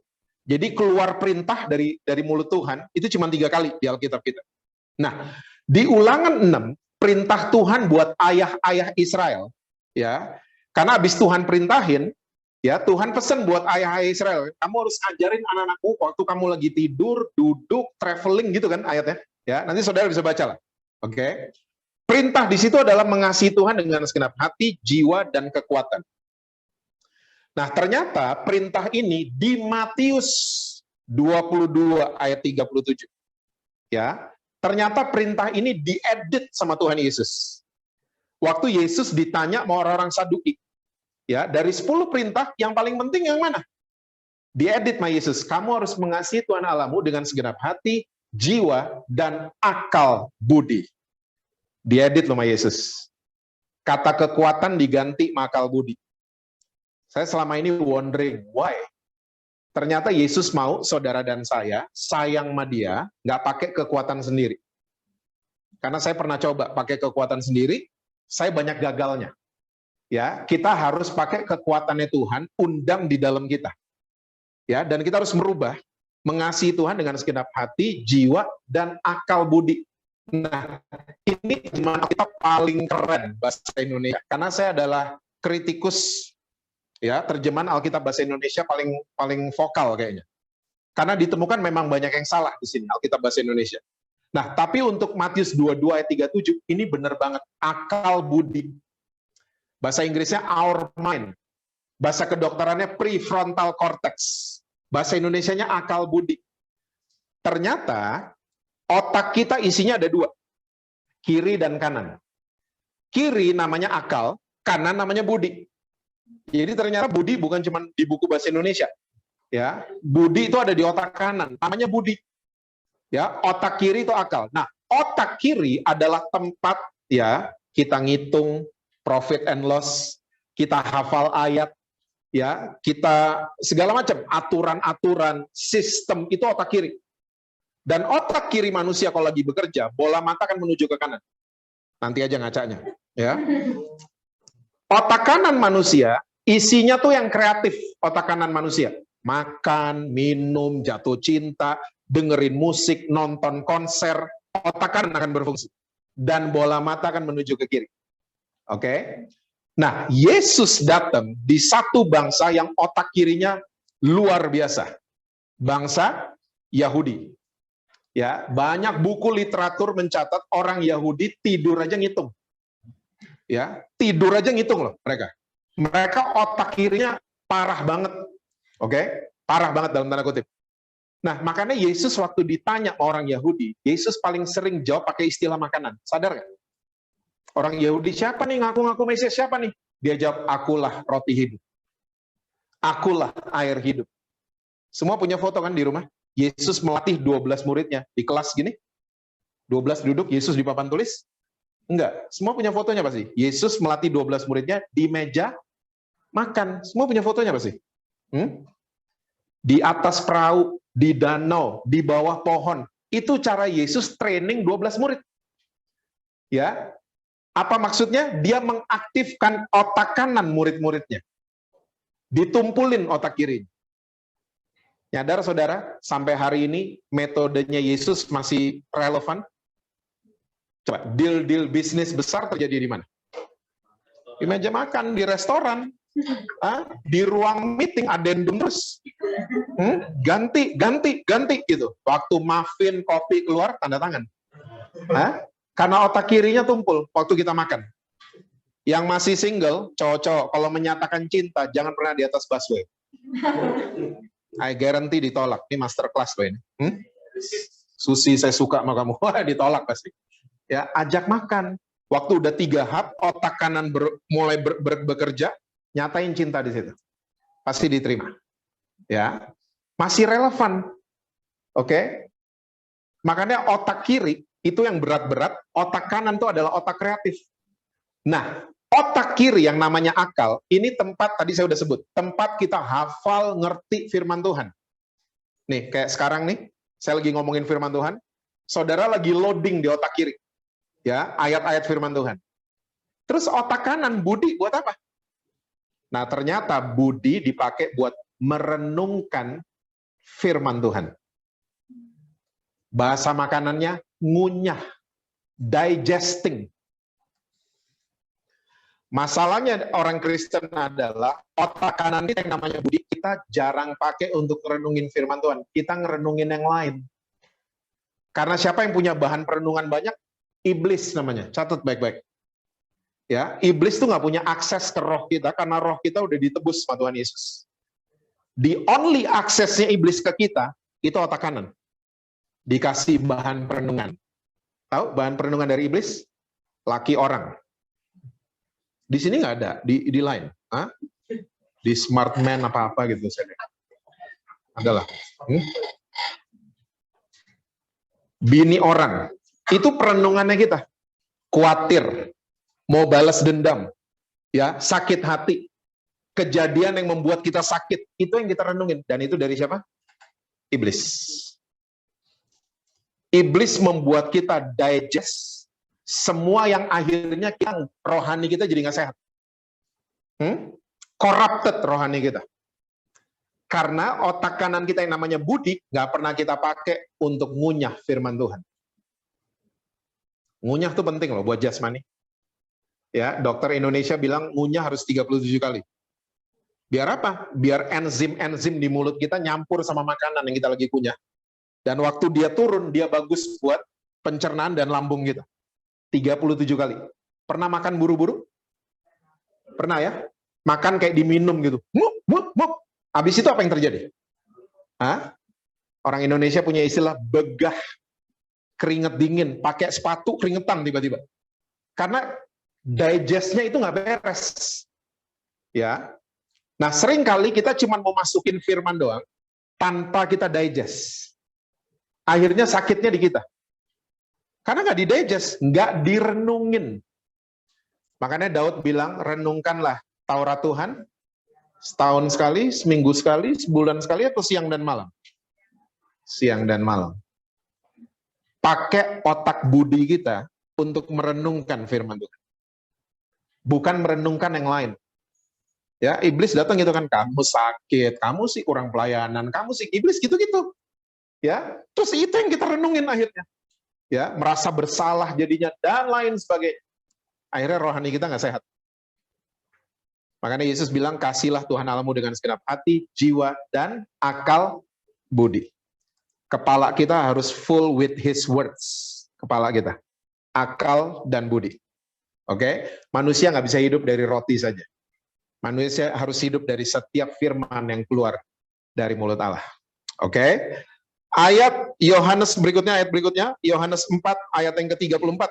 Jadi keluar perintah dari mulut Tuhan, itu cuma 3 kali di Alkitab kita. Nah, di Ulangan 6, perintah Tuhan buat ayah-ayah Israel, ya, karena habis Tuhan perintahin, ya Tuhan pesan buat ayah-ayah Israel, kamu harus ajarin anak-anakmu waktu kamu lagi tidur, duduk, traveling gitu kan ayatnya. Ya, nanti saudara bisa baca lah. Oke. Perintah di situ adalah mengasihi Tuhan dengan segenap hati, jiwa, dan kekuatan. Nah, ternyata perintah ini di Matius 22 ayat 37. Ya, ternyata perintah ini diedit sama Tuhan Yesus. Waktu Yesus ditanya sama orang-orang Saduki, ya, dari 10 perintah, yang paling penting yang mana? Diedit sama Yesus, kamu harus mengasihi Tuhan Allahmu dengan segenap hati, jiwa, dan akal budi. Diedit sama Yesus. Kata kekuatan diganti sama akal budi. Saya selama ini wondering, why? Ternyata Yesus mau saudara dan saya sayang sama dia, nggak pakai kekuatan sendiri. Karena saya pernah coba pakai kekuatan sendiri, saya banyak gagalnya. Ya, kita harus pakai kekuatannya Tuhan, undang di dalam kita. Ya, dan kita harus merubah, mengasihi Tuhan dengan segenap hati, jiwa, dan akal budi. Nah, ini gimana kita paling keren bahasa Indonesia. Karena saya adalah kritikus, ya, terjemahan Alkitab bahasa Indonesia paling vokal kayaknya. Karena ditemukan memang banyak yang salah di sini Alkitab bahasa Indonesia. Nah, tapi untuk Matius 22 ayat 37, ini benar banget, akal budi. Bahasa Inggrisnya our mind. Bahasa kedokterannya prefrontal cortex. Bahasa Indonesianya akal budi. Ternyata, otak kita isinya ada 2. Kiri dan kanan. Kiri namanya akal, kanan namanya budi. Jadi ternyata budi bukan cuma di buku bahasa Indonesia. Ya, budi itu ada di otak kanan, namanya budi. Ya, otak kiri itu akal. Nah, otak kiri adalah tempat ya kita ngitung profit and loss, kita hafal ayat, ya, kita segala macam aturan-aturan, sistem itu otak kiri. Dan otak kiri manusia kalau lagi bekerja, bola mata akan menuju ke kanan. Nanti aja ngacanya, ya. Otak kanan manusia isinya tuh yang kreatif, otak kanan manusia. Makan, minum, jatuh cinta, dengerin musik, nonton konser, otak kanan akan berfungsi. Dan bola mata akan menuju ke kiri. Oke? Nah, Yesus datang di satu bangsa yang otak kirinya luar biasa. Bangsa Yahudi. Ya, banyak buku literatur mencatat orang Yahudi tidur aja ngitung. Ya, tidur aja ngitung loh mereka. Mereka otak kirinya parah banget. Oke? Parah banget dalam tanda kutip. Nah, makanya Yesus waktu ditanya orang Yahudi, Yesus paling sering jawab pakai istilah makanan. Sadar nggak? Orang Yahudi, siapa nih ngaku-ngaku Mesias, siapa nih? Dia jawab, akulah roti hidup. Akulah air hidup. Semua punya foto kan di rumah? Yesus melatih 12 muridnya di kelas gini. 12 duduk, Yesus di papan tulis. Enggak, semua punya fotonya pasti. Yesus melatih 12 muridnya di meja makan. Semua punya fotonya pasti. di atas perahu, di danau, di bawah pohon. Itu cara Yesus training 12 murid. Ya. Apa maksudnya? Dia mengaktifkan otak kanan murid-muridnya. Ditumpulin otak kiri. Nyadar saudara, sampai hari ini metodenya Yesus masih relevan? Coba, deal-deal bisnis besar terjadi di mana? Di meja makan, di restoran, di ruang meeting, adendum terus. Ganti gitu. Waktu muffin, kopi keluar, tanda tangan. Karena otak kirinya tumpul waktu kita makan. Yang masih single, cowok-cowok, kalau menyatakan cinta, jangan pernah di atas busway. I guarantee ditolak. Ini masterclass loh ini. Susi, saya suka sama kamu. Wah, ditolak pasti. Ya, ajak makan. Waktu udah 3 hap, otak kanan mulai bekerja, nyatain cinta di situ. Pasti diterima. Ya, masih relevan. Oke? Makanya otak kiri itu yang berat-berat, otak kanan itu adalah otak kreatif. Nah, otak kiri yang namanya akal, ini tempat, tadi saya udah sebut, tempat kita hafal, ngerti firman Tuhan. Nih, kayak sekarang nih, saya lagi ngomongin firman Tuhan, saudara lagi loading di otak kiri. Ya, ayat-ayat firman Tuhan. Terus otak kanan, budi, buat apa? Nah, ternyata budi dipakai buat merenungkan firman Tuhan. Bahasa makanannya, ngunyah, digesting. Masalahnya orang Kristen adalah otak kanan kita yang namanya budi, kita jarang pakai untuk merenungin firman Tuhan. Kita ngerenungin yang lain. Karena siapa yang punya bahan perenungan banyak? Iblis namanya. Catat baik-baik. Ya, iblis tuh nggak punya akses ke roh kita karena roh kita udah ditebus sama Tuhan Yesus. The only aksesnya iblis ke kita itu otak kanan. Dikasih bahan perenungan. Tahu bahan perenungan dari iblis? Laki orang. Di sini nggak ada, di lain. Di smart man apa-apa gitu. Adalah. Bini orang. Itu perenungannya kita. Khawatir. Mau balas dendam. Ya, sakit hati. Kejadian yang membuat kita sakit. Itu yang kita renungin. Dan itu dari siapa? Iblis. Iblis membuat kita digest semua yang akhirnya kita, rohani kita jadi nggak sehat. Corrupted rohani kita. Karena otak kanan kita yang namanya budi, nggak pernah kita pakai untuk ngunyah firman Tuhan. Ngunyah itu penting loh buat jasmani. Ya, dokter Indonesia bilang ngunyah harus 37 kali. Biar apa? Biar enzim-enzim di mulut kita nyampur sama makanan yang kita lagi kunyah. Dan waktu dia turun, dia bagus buat pencernaan dan lambung kita. 37 kali. Pernah makan buru-buru? Pernah ya? Makan kayak diminum gitu. Mup. Habis itu apa yang terjadi? Orang Indonesia punya istilah begah, keringet dingin, pakai sepatu keringetan tiba-tiba. Karena digestnya itu nggak beres. Ya. Nah, sering kali kita cuma mau masukin firman doang, tanpa kita digest. Akhirnya sakitnya di kita. Karena nggak di-digest, nggak direnungin. Makanya Daud bilang, renungkanlah Taurat Tuhan, setahun sekali, seminggu sekali, sebulan sekali, atau siang dan malam? Siang dan malam. Pakai otak budi kita untuk merenungkan firman Tuhan. Bukan merenungkan yang lain. Ya, iblis datang gitu kan, kamu sakit, kamu sih kurang pelayanan, kamu sih, iblis gitu-gitu. Ya, terus itu yang kita renungin akhirnya. Ya, merasa bersalah jadinya dan lain sebagainya. Akhirnya rohani kita nggak sehat. Makanya Yesus bilang, kasihlah Tuhan Allahmu dengan segenap hati, jiwa, dan akal budi. Kepala kita harus full with His words. Kepala kita. Akal dan budi. Oke? Manusia nggak bisa hidup dari roti saja. Manusia harus hidup dari setiap firman yang keluar dari mulut Allah. Oke? Ayat Yohanes berikutnya, Yohanes 4 ayat yang ke-34.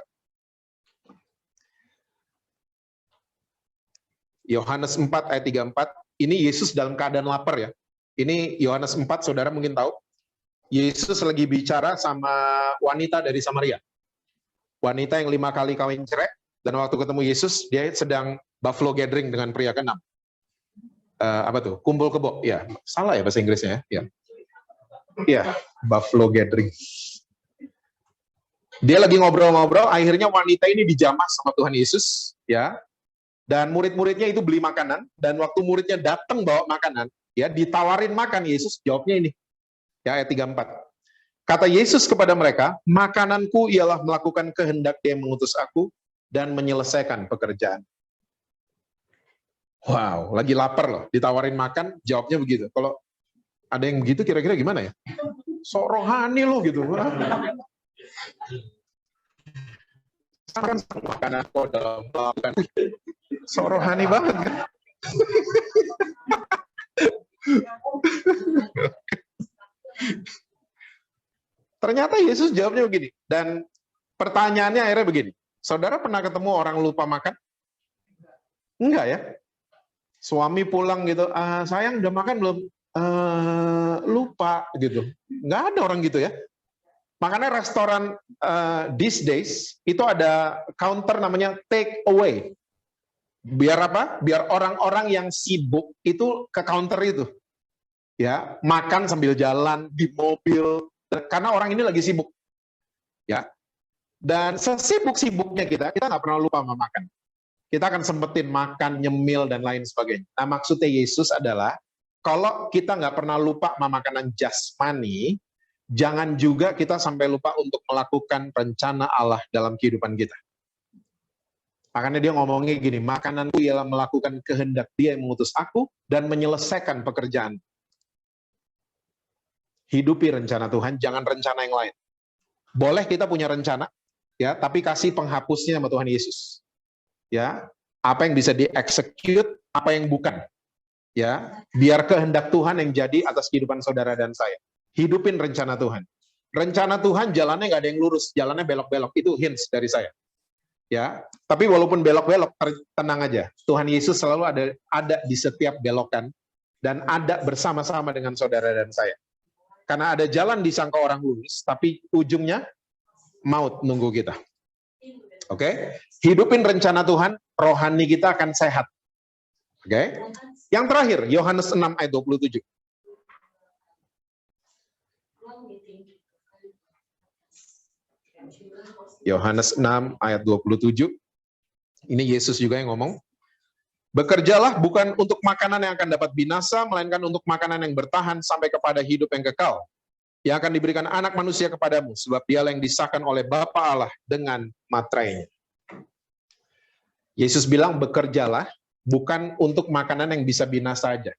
Yohanes 4 ayat 34, ini Yesus dalam keadaan lapar ya. Ini Yohanes 4, saudara mungkin tahu. Yesus lagi bicara sama wanita dari Samaria. Wanita yang 5 kali kawin cerai, dan waktu ketemu Yesus, dia sedang buffalo gathering dengan pria ke-6. apa tuh? Kumpul kebo. Ya, salah ya bahasa Inggrisnya ya. Iya, Buffalo Gathering. Dia lagi ngobrol-ngobrol, akhirnya wanita ini dijamah sama Tuhan Yesus, ya. Dan murid-muridnya itu beli makanan, dan waktu muridnya datang bawa makanan, ya ditawarin makan, Yesus jawabnya ini. Ya, ayat 34. Kata Yesus kepada mereka, makananku ialah melakukan kehendak Dia yang mengutus aku dan menyelesaikan pekerjaan. Wow, lagi lapar loh, ditawarin makan, jawabnya begitu. Kalau ada yang begitu kira-kira gimana ya? Sok rohani loh gitu. Kan makanan kok dalam melakukan. Sok rohani banget kan? Ternyata Yesus jawabnya begini. Dan pertanyaannya akhirnya begini. Saudara pernah ketemu orang lupa makan? Enggak ya? Suami pulang gitu, sayang udah makan belum? Lupa gitu. Nggak ada orang gitu ya. Makanya restoran these days itu ada counter namanya take away. Biar apa? Biar orang-orang yang sibuk itu ke counter itu. Ya, makan sambil jalan di mobil karena orang ini lagi sibuk. Ya. Dan sesibuk-sibuknya kita nggak pernah lupa sama makan. Kita akan sempetin makan, nyemil, dan lain sebagainya. Nah, maksudnya Yesus adalah, kalau kita nggak pernah lupa sama makanan jasmani, jangan juga kita sampai lupa untuk melakukan rencana Allah dalam kehidupan kita. Makanya dia ngomongnya gini, makananku ialah melakukan kehendak Dia yang mengutus aku, dan menyelesaikan pekerjaan. Hidupi rencana Tuhan, jangan rencana yang lain. Boleh kita punya rencana, ya, tapi kasih penghapusnya sama Tuhan Yesus. Ya, apa yang bisa di-execute, apa yang bukan. Ya, biar kehendak Tuhan yang jadi atas kehidupan saudara dan saya. Hidupin rencana Tuhan. Rencana Tuhan jalannya nggak ada yang lurus, jalannya belok-belok. Itu hints dari saya. Ya, tapi walaupun belok-belok, tenang aja. Tuhan Yesus selalu ada di setiap belokan dan ada bersama-sama dengan saudara dan saya. Karena ada jalan disangka orang lurus, tapi ujungnya maut nunggu kita. Oke, hidupin rencana Tuhan, rohani kita akan sehat. Oke, yang terakhir, Yohanes 6 ayat 27. Yohanes 6 ayat 27. Ini Yesus juga yang ngomong. Bekerjalah bukan untuk makanan yang akan dapat binasa, melainkan untuk makanan yang bertahan sampai kepada hidup yang kekal, yang akan diberikan anak manusia kepadamu, sebab Dialah yang disahkan oleh Bapa Allah dengan materainya. Yesus bilang bekerjalah bukan untuk makanan yang bisa binasa saja,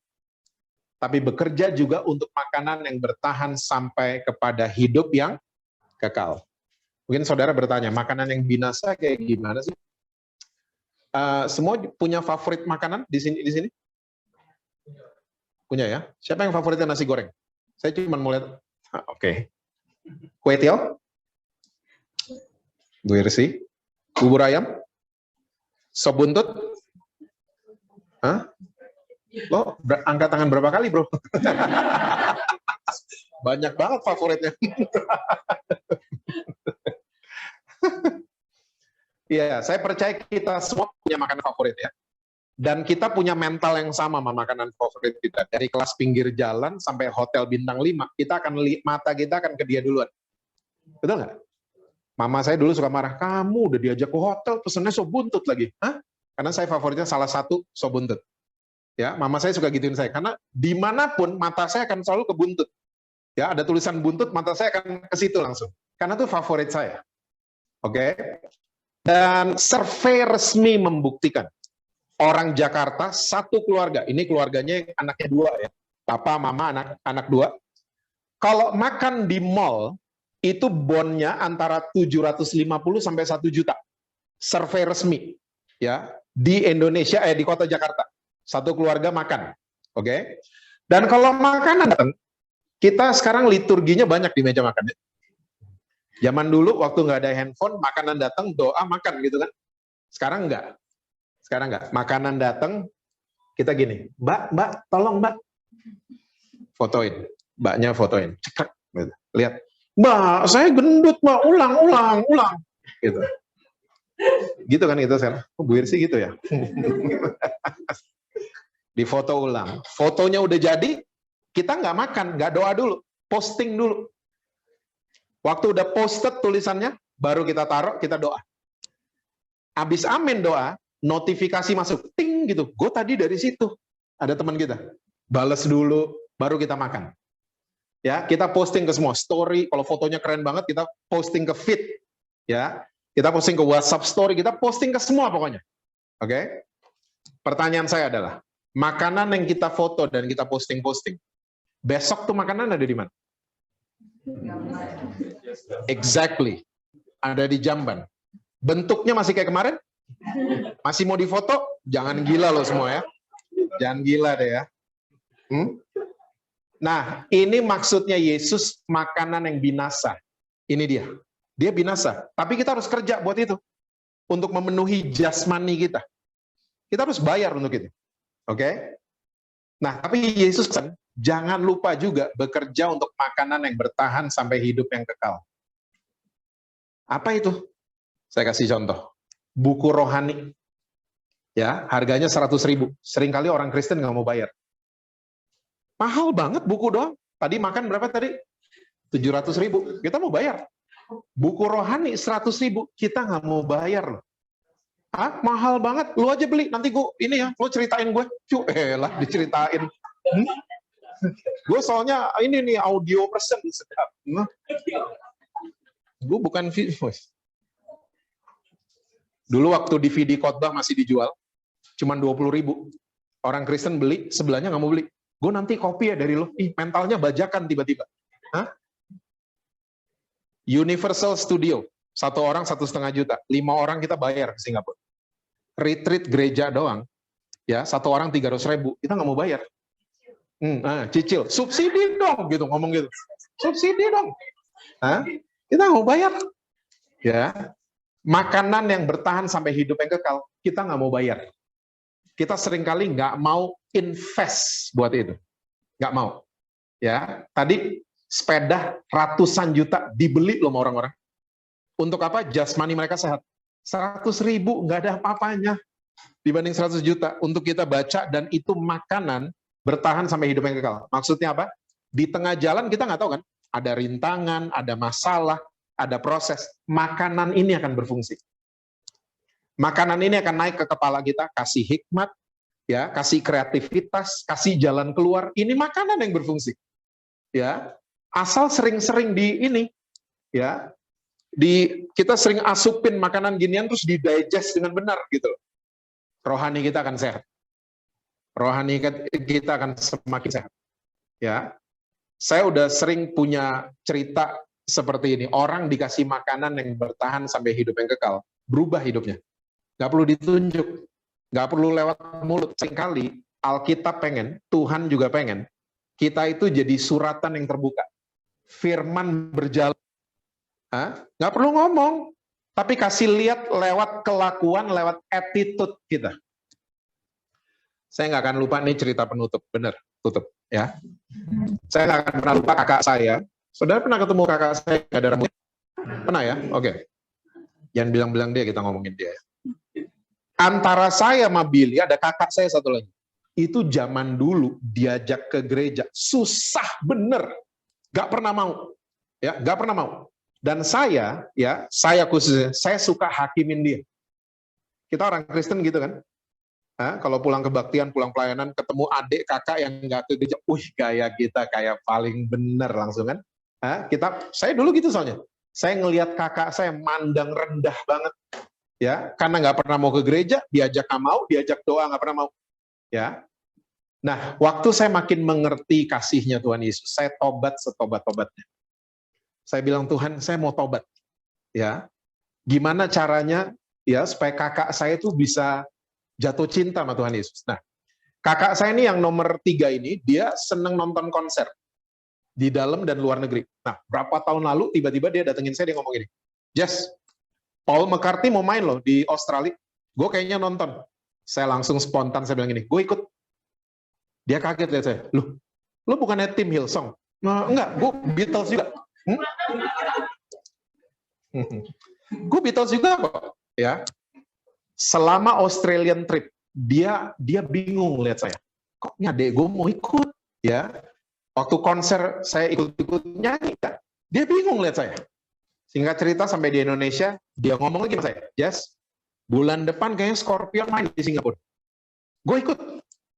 tapi bekerja juga untuk makanan yang bertahan sampai kepada hidup yang kekal. Mungkin saudara bertanya, makanan yang binasa kayak gimana sih? Semua punya favorit makanan di sini? Punya ya? Siapa yang favoritnya nasi goreng? Saya cuma mau lihat. Oke. Kue tiaw? Bu Irsi? Bubur ayam? Sop buntut? Hah? Lo angkat tangan berapa kali, bro? Banyak banget favoritnya. Iya, saya percaya kita semua punya makanan favorit ya. Dan kita punya mental yang sama sama makanan favorit kita. Dari kelas pinggir jalan sampai hotel bintang 5, mata kita akan ke dia duluan. Betul nggak? Mama saya dulu suka marah, kamu udah diajak ke hotel, pesennya sop buntut lagi. Hah? Karena saya favoritnya salah satu sop buntut. Ya, mama saya suka gituin saya. Karena dimanapun mata saya akan selalu ke buntut. Ya, ada tulisan buntut, mata saya akan ke situ langsung. Karena itu favorit saya. Oke? Dan survei resmi membuktikan orang Jakarta satu keluarga, ini keluarganya anaknya 2 ya, papa, mama, anak 2. Kalau makan di mall itu bonnya antara 750 sampai 1 juta. Survei resmi ya di Indonesia di kota Jakarta. Satu keluarga makan. Oke? Dan kalau makanan datang, kita sekarang liturginya banyak di meja makan. Zaman dulu waktu nggak ada handphone, makanan datang, doa makan gitu kan. Sekarang enggak. Makanan datang, kita gini, Mbak, tolong Mbak. Fotoin. Mbaknya fotoin. Cekrek. Gitu. Lihat. Mbak, saya gendut Mbak, ulang. Gitu. Gitu kan itu sekarang. Bu Irsi gitu ya. Difoto ulang. Fotonya udah jadi, kita nggak makan, nggak doa dulu, posting dulu. Waktu udah posted tulisannya, baru kita taruh, kita doa. Abis amin doa, notifikasi masuk, ting gitu. Gue tadi dari situ, ada teman kita, bales dulu, baru kita makan. Ya, kita posting ke semua story. Kalau fotonya keren banget, kita posting ke feed. Ya, kita posting ke WhatsApp story, kita posting ke semua pokoknya. Oke? Pertanyaan saya adalah, makanan yang kita foto dan kita posting-posting, besok tuh makanan ada di mana? Exactly. Ada di jamban. Bentuknya masih kayak kemarin? Masih mau difoto? Jangan gila loh semua ya. Jangan gila deh ya. Nah, ini maksudnya Yesus makanan yang binasa. Ini dia. Dia binasa. Tapi kita harus kerja buat itu. Untuk memenuhi jasmani kita. Kita harus bayar untuk itu. Oke? Nah, tapi Yesus jangan lupa juga bekerja untuk makanan yang bertahan sampai hidup yang kekal. Apa itu? Saya kasih contoh. Buku rohani. Ya, harganya 100.000. Seringkali orang Kristen nggak mau bayar. Mahal banget buku doang. Tadi makan berapa tadi? 700.000. Kita mau bayar. Buku rohani 100.000. Kita nggak mau bayar loh. Ah, mahal banget. Lu aja beli. Nanti gue ini ya. Lu ceritain gue. Lah diceritain. Gue soalnya ini nih audio person sedap. Gue bukan voice. Dulu waktu DVD khotbah masih dijual, cuman 20.000. Orang Kristen beli, sebelahnya nggak mau beli. Gue nanti kopi ya dari lo. Ih, mentalnya bajakan tiba-tiba. Hah? Universal Studio, 1 orang 1,5 juta. 5 orang kita bayar ke Singapura. Retreat gereja doang, ya 1 orang 300.000. Kita nggak mau bayar. Cicil, subsidi dong, gitu ngomong gitu. Subsidi dong. Hah? Kita nggak mau bayar. Ya, makanan yang bertahan sampai hidup yang kekal, kita nggak mau bayar. Kita seringkali nggak mau invest buat itu. Nggak mau. Ya, tadi sepeda ratusan juta dibeli loh sama orang-orang. Untuk apa? Jasmani mereka sehat. 100.000 nggak ada apa-apanya dibanding 100 juta untuk kita baca, dan itu makanan bertahan sampai hidup yang kekal. Maksudnya apa? Di tengah jalan kita nggak tahu kan, ada rintangan, ada masalah, ada proses. Makanan ini akan berfungsi. Makanan ini akan naik ke kepala kita, kasih hikmat, ya, kasih kreativitas, kasih jalan keluar. Ini makanan yang berfungsi. Ya, asal sering-sering di ini, ya, kita sering asupin makanan ginian terus di-digest dengan benar gitu. Rohani kita akan sehat. Rohani kita akan semakin sehat. Ya, saya udah sering punya cerita seperti ini. Orang dikasih makanan yang bertahan sampai hidup yang kekal, berubah hidupnya. Nggak perlu ditunjuk, nggak perlu lewat mulut. Seringkali Alkitab pengen, Tuhan juga pengen, kita itu jadi suratan yang terbuka. Firman berjalan. Nggak perlu ngomong, tapi kasih lihat lewat kelakuan, lewat attitude kita. Saya nggak akan lupa nih cerita penutup, bener, tutup ya. Saya nggak akan pernah lupa kakak saya. Saudara pernah ketemu kakak saya nggak ada rambut? Pernah ya? Oke. Jangan bilang-bilang dia, kita ngomongin dia. Antara saya sama Billy, ada kakak saya satu lagi. Itu zaman dulu diajak ke gereja, susah bener, nggak pernah mau, ya, nggak pernah mau. Dan saya, ya, saya khususnya, saya suka hakimin dia. Kita orang Kristen gitu kan? Kalau pulang kebaktian, pulang pelayanan, ketemu adik kakak yang nggak ke gereja, gaya kita kayak paling bener langsung kan? Saya dulu gitu soalnya. Saya ngelihat kakak saya mandang rendah banget, ya, karena nggak pernah mau ke gereja, diajak nggak mau, diajak doa nggak pernah mau, ya. Nah, waktu saya makin mengerti kasihnya Tuhan Yesus, saya tobat setobat-tobatnya. Saya bilang, Tuhan, saya mau tobat, ya. Gimana caranya, ya, supaya kakak saya tuh bisa jatuh cinta sama Tuhan Yesus. Nah, kakak saya ini yang nomor 3 ini, dia seneng nonton konser di dalam dan luar negeri. Nah, berapa tahun lalu tiba-tiba dia datengin saya, dia ngomong gini, Jess, Paul McCartney mau main loh di Australia, gue kayaknya nonton. Saya langsung spontan, saya bilang gini, gue ikut. Dia kaget lihat saya, lu bukannya tim Hillsong? Nah, enggak, gue Beatles juga. Gue Beatles juga kok, ya. Selama Australian trip, dia bingung lihat saya. kok adek gue mau ikut, ya. Waktu konser saya ikut-ikut nyanyi, kan? Dia bingung lihat saya. Singkat cerita sampai di Indonesia, dia ngomong lagi sama saya, Jas, bulan depan kayaknya Scorpion main di Singapura. Gue ikut.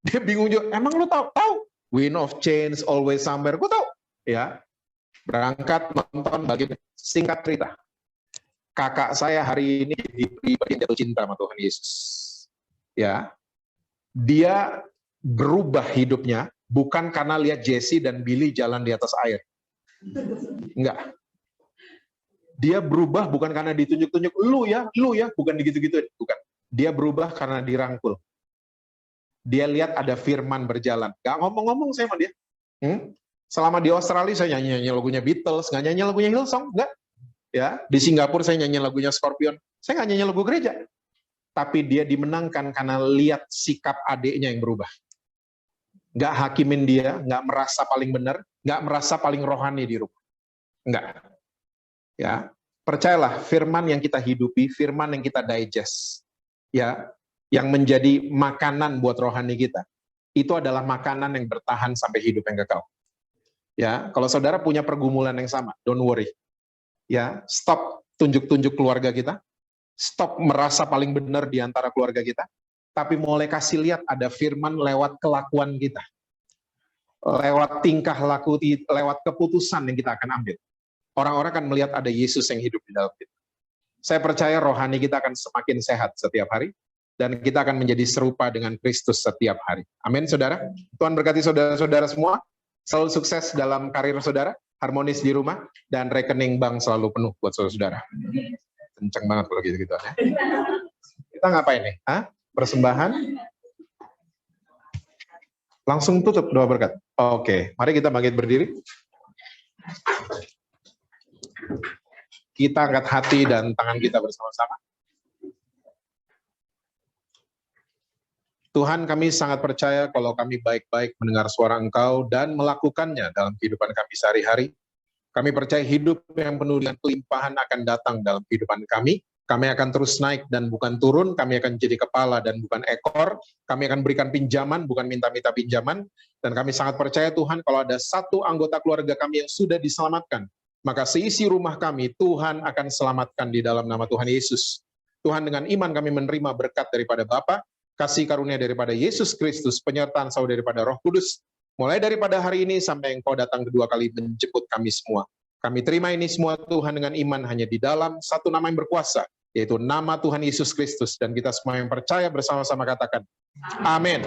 Dia bingung juga, emang lu tahu? Tahu. Wind of Change, Always Somewhere, gue tahu. Ya, berangkat nonton bagi singkat cerita. Kakak saya hari ini pribadi jatuh cinta sama Tuhan Yesus. Ya, dia berubah hidupnya bukan karena lihat Jesse dan Billy jalan di atas air. Enggak. Dia berubah bukan karena ditunjuk-tunjuk, lu ya, bukan gitu-gitu, bukan. Dia berubah karena dirangkul. Dia lihat ada firman berjalan. Gak ngomong-ngomong saya sama dia. Selama di Australia saya nyanyi lagunya Beatles, nggak nyanyi lagunya Hillsong, enggak. Ya, di Singapura saya nyanyi lagunya Scorpion. Saya nggak nyanyi lagu gereja. Tapi dia dimenangkan karena lihat sikap adiknya yang berubah. Nggak hakimin dia, nggak merasa paling benar, nggak merasa paling rohani di rumah. Nggak. Ya, percayalah, firman yang kita hidupi, firman yang kita digest, ya, yang menjadi makanan buat rohani kita, itu adalah makanan yang bertahan sampai hidup yang kekal. Ya, kalau saudara punya pergumulan yang sama, don't worry. Ya, stop tunjuk-tunjuk keluarga kita, stop merasa paling benar di antara keluarga kita, tapi mulai kasih lihat ada firman lewat kelakuan kita, lewat tingkah laku, lewat keputusan yang kita akan ambil. Orang-orang akan melihat ada Yesus yang hidup di dalam kita. Saya percaya rohani kita akan semakin sehat setiap hari, dan kita akan menjadi serupa dengan Kristus setiap hari. Amin, saudara. Tuhan berkati saudara-saudara semua, selalu sukses dalam karir saudara, harmonis di rumah, dan rekening bank selalu penuh buat saudara-saudara. Kenceng banget kalau gitu-gitu. Ya. Kita ngapain nih? Persembahan? Langsung tutup doa berkat. Oke, mari kita bangkit berdiri. Kita angkat hati dan tangan kita bersama-sama. Tuhan, kami sangat percaya kalau kami baik-baik mendengar suara Engkau dan melakukannya dalam kehidupan kami sehari-hari. Kami percaya hidup yang penuh dengan kelimpahan akan datang dalam kehidupan kami. Kami akan terus naik dan bukan turun. Kami akan jadi kepala dan bukan ekor. Kami akan berikan pinjaman, bukan minta-minta pinjaman. Dan kami sangat percaya Tuhan, kalau ada satu anggota keluarga kami yang sudah diselamatkan, maka seisi rumah kami Tuhan akan selamatkan di dalam nama Tuhan Yesus. Tuhan, dengan iman kami menerima berkat daripada Bapa, kasih karunia daripada Yesus Kristus, penyertaan Engkau daripada Roh Kudus, mulai daripada hari ini sampai Engkau datang kedua kali menjemput kami semua. Kami terima ini semua Tuhan dengan iman hanya di dalam satu nama yang berkuasa, yaitu nama Tuhan Yesus Kristus. Dan kita semua yang percaya bersama-sama katakan, amin.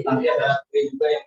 Nanti ada juga yang